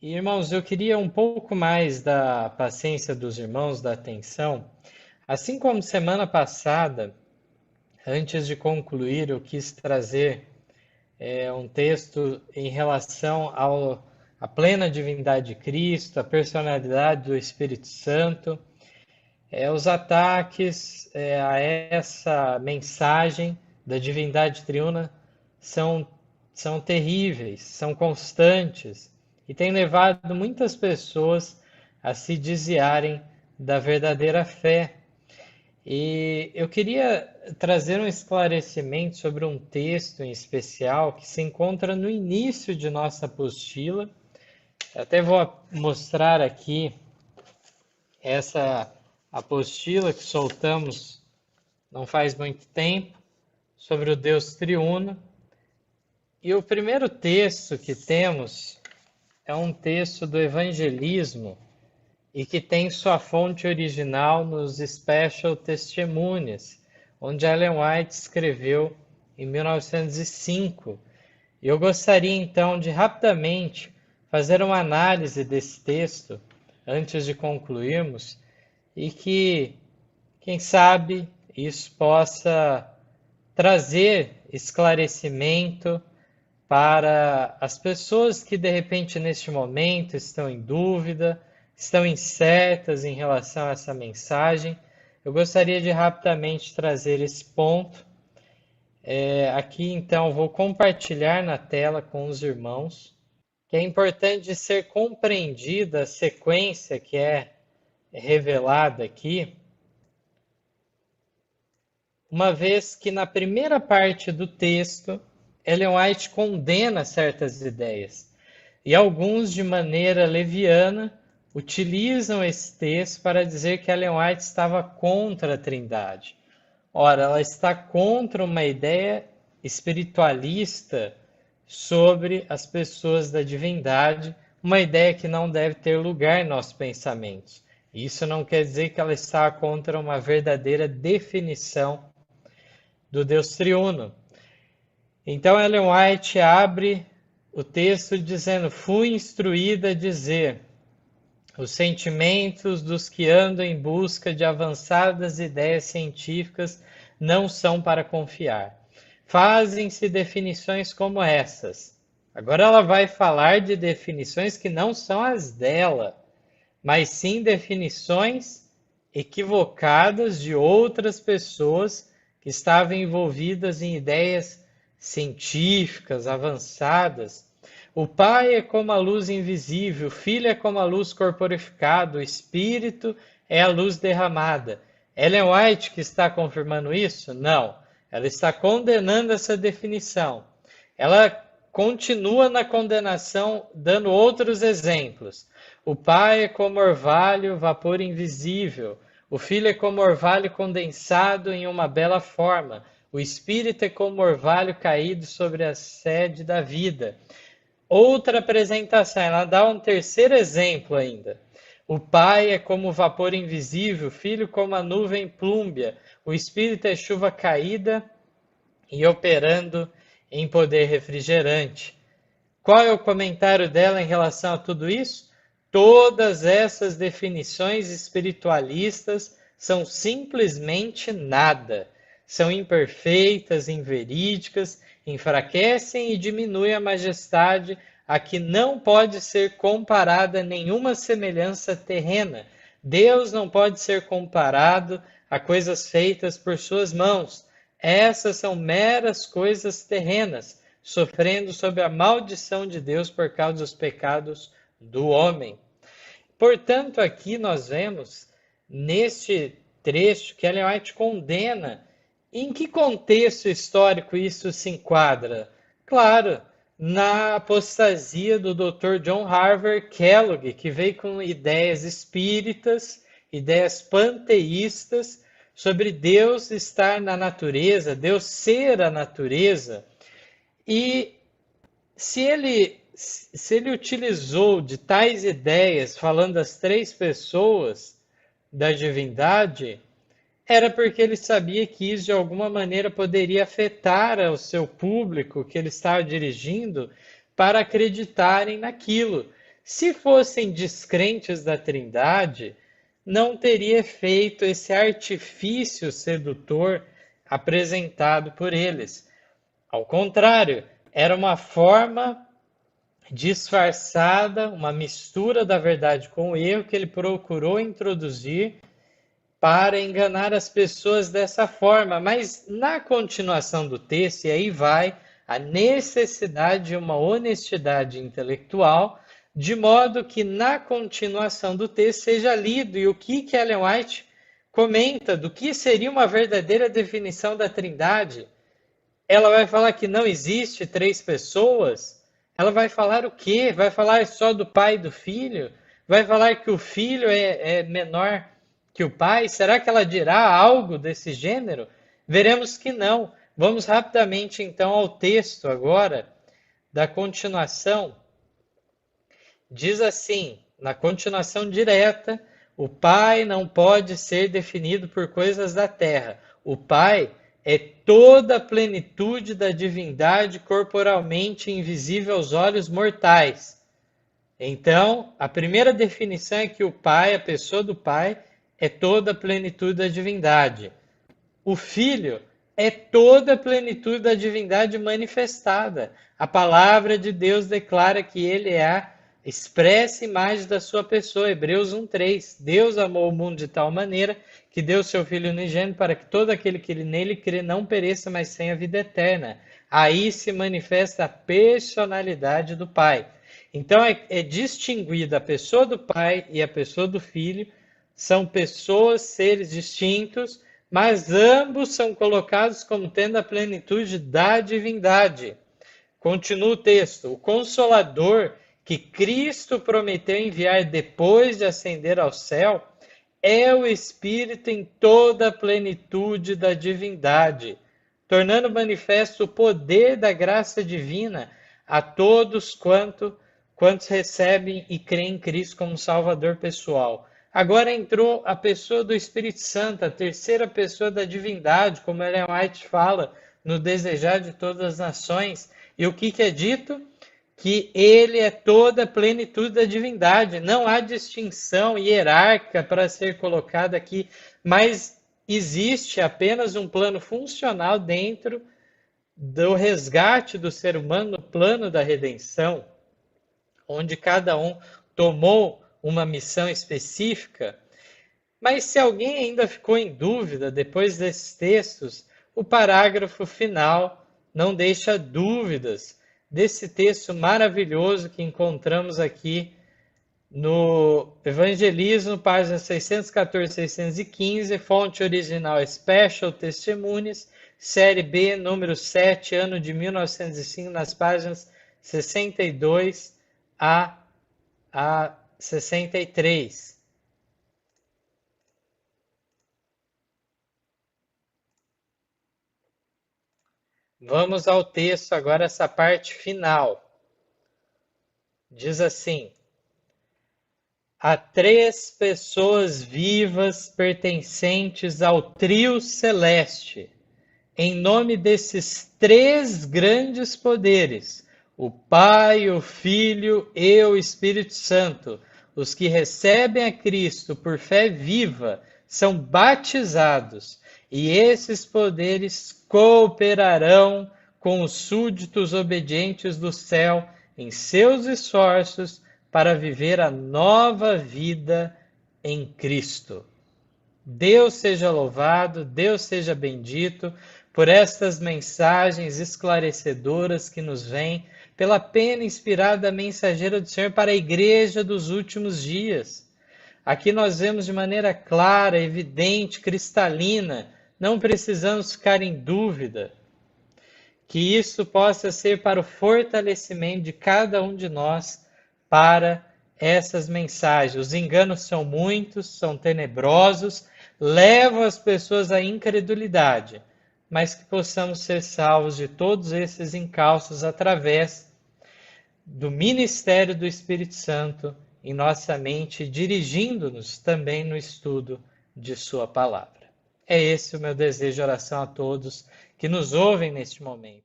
Irmãos, eu queria um pouco mais da paciência dos irmãos, da atenção. Assim como semana passada, antes de concluir, eu quis trazer um texto em relação à plena divindade de Cristo, a personalidade do Espírito Santo, os ataques a essa mensagem da divindade triuna são, são terríveis, são constantes e têm levado muitas pessoas a se desviarem da verdadeira fé. E eu queria trazer um esclarecimento sobre um texto em especial que se encontra no início de nossa apostila. Eu até vou mostrar aqui essa apostila que soltamos não faz muito tempo sobre o Deus triuno. E o primeiro texto que temos é um texto do Evangelismo e que tem sua fonte original nos Special Testimonies, onde Ellen White escreveu em 1905. E eu gostaria então de rapidamente fazer uma análise desse texto antes de concluirmos e que, quem sabe, isso possa trazer esclarecimento para as pessoas que de repente neste momento estão em dúvida, estão incertas em relação a essa mensagem. Eu gostaria de rapidamente trazer esse ponto. Aqui então vou compartilhar na tela com os irmãos, que é importante ser compreendida a sequência que é revelada aqui, uma vez que na primeira parte do texto, Ellen White condena certas ideias, e alguns, de maneira leviana, utilizam esse texto para dizer que Ellen White estava contra a Trindade. Ora, ela está contra uma ideia espiritualista sobre as pessoas da divindade, uma ideia que não deve ter lugar em nossos pensamentos. Isso não quer dizer que ela está contra uma verdadeira definição do Deus triuno. Então Ellen White abre o texto dizendo: fui instruída a dizer, os sentimentos dos que andam em busca de avançadas ideias científicas não são para confiar. Fazem-se definições como essas. Agora ela vai falar de definições que não são as dela, mas sim definições equivocadas de outras pessoas que estavam envolvidas em ideias científicas avançadas. O Pai é como a luz invisível, o Filho é como a luz corporificada, o Espírito é a luz derramada. Ellen White que está confirmando isso? Não. Ela está condenando essa definição. Ela continua na condenação dando outros exemplos. O Pai é como orvalho, vapor invisível. O Filho é como orvalho condensado em uma bela forma. O Espírito é como orvalho caído sobre a sede da vida. Outra apresentação, ela dá um terceiro exemplo ainda. O Pai é como o vapor invisível, o Filho como a nuvem plúmbia, o Espírito é chuva caída e operando em poder refrigerante. Qual é o comentário dela em relação a tudo isso? Todas essas definições espiritualistas são simplesmente nada. São imperfeitas, inverídicas, enfraquecem e diminuem a majestade a que não pode ser comparada nenhuma semelhança terrena. Deus não pode ser comparado a coisas feitas por suas mãos. Essas são meras coisas terrenas, sofrendo sob a maldição de Deus por causa dos pecados do homem. Portanto, aqui nós vemos, neste trecho, que Ellen White condena. Em que contexto histórico isso se enquadra? Claro, na apostasia do Dr. John Harvard Kellogg, que veio com ideias espíritas, ideias panteístas, sobre Deus estar na natureza, Deus ser a natureza. E se ele utilizou de tais ideias, falando das três pessoas da divindade, era porque ele sabia que isso de alguma maneira poderia afetar o seu público que ele estava dirigindo para acreditarem naquilo. Se fossem descrentes da Trindade, não teria feito esse artifício sedutor apresentado por eles. Ao contrário, era uma forma disfarçada, uma mistura da verdade com o erro que ele procurou introduzir para enganar as pessoas dessa forma. Mas na continuação do texto, e aí vai a necessidade de uma honestidade intelectual, de modo que na continuação do texto seja lido e o que Ellen White comenta do que seria uma verdadeira definição da Trindade. Ela vai falar que não existe três pessoas? Ela vai falar o quê? Vai falar só do pai e do filho? Vai falar que o filho é menor que o pai? Será que ela dirá algo desse gênero? Veremos que não. Vamos rapidamente então ao texto agora da continuação. Diz assim, na continuação direta, o pai não pode ser definido por coisas da terra. O pai é toda a plenitude da divindade corporalmente invisível aos olhos mortais. Então, a primeira definição é que o pai, a pessoa do pai, é toda a plenitude da divindade. O filho é toda a plenitude da divindade manifestada. A palavra de Deus declara que ele é a expressa imagem da sua pessoa. Hebreus 1:3. Deus amou o mundo de tal maneira que deu seu Filho unigênito para que todo aquele que nele crê não pereça, mas tenha vida eterna. Aí se manifesta a personalidade do Pai. Então é distinguida a pessoa do Pai e a pessoa do Filho. São pessoas, seres distintos, mas ambos são colocados como tendo a plenitude da divindade. Continua o texto. O Consolador que Cristo prometeu enviar depois de ascender ao céu é o Espírito em toda a plenitude da divindade, tornando manifesto o poder da graça divina a todos quantos recebem e creem em Cristo como Salvador pessoal. Agora entrou a pessoa do Espírito Santo, a terceira pessoa da divindade, como Ellen White fala no Desejar de Todas as Nações. E o que é dito? Que ele é toda a plenitude da divindade. Não há distinção hierárquica para ser colocada aqui, mas existe apenas um plano funcional dentro do resgate do ser humano no plano da redenção, onde cada um tomou uma missão específica. Mas se alguém ainda ficou em dúvida depois desses textos, o parágrafo final não deixa dúvidas desse texto maravilhoso que encontramos aqui no Evangelismo, páginas 614 e 615, fonte original Special Testimonies, série B, número 7, ano de 1905, nas páginas 62 a 63. Vamos ao texto agora, essa parte final. Diz assim: há três pessoas vivas pertencentes ao trio celeste. Em nome desses três grandes poderes, o Pai, o Filho e o Espírito Santo, os que recebem a Cristo por fé viva, são batizados, e esses poderes cooperarão com os súditos obedientes do céu em seus esforços para viver a nova vida em Cristo. Deus seja louvado, Deus seja bendito por estas mensagens esclarecedoras que nos vêm pela pena inspirada mensageira do Senhor para a igreja dos últimos dias. Aqui nós vemos de maneira clara, evidente, cristalina, não precisamos ficar em dúvida, que isso possa ser para o fortalecimento de cada um de nós para essas mensagens. Os enganos são muitos, são tenebrosos, levam as pessoas à incredulidade, mas que possamos ser salvos de todos esses encalços através do ministério do Espírito Santo em nossa mente, dirigindo-nos também no estudo de sua palavra. É esse o meu desejo de oração a todos que nos ouvem neste momento.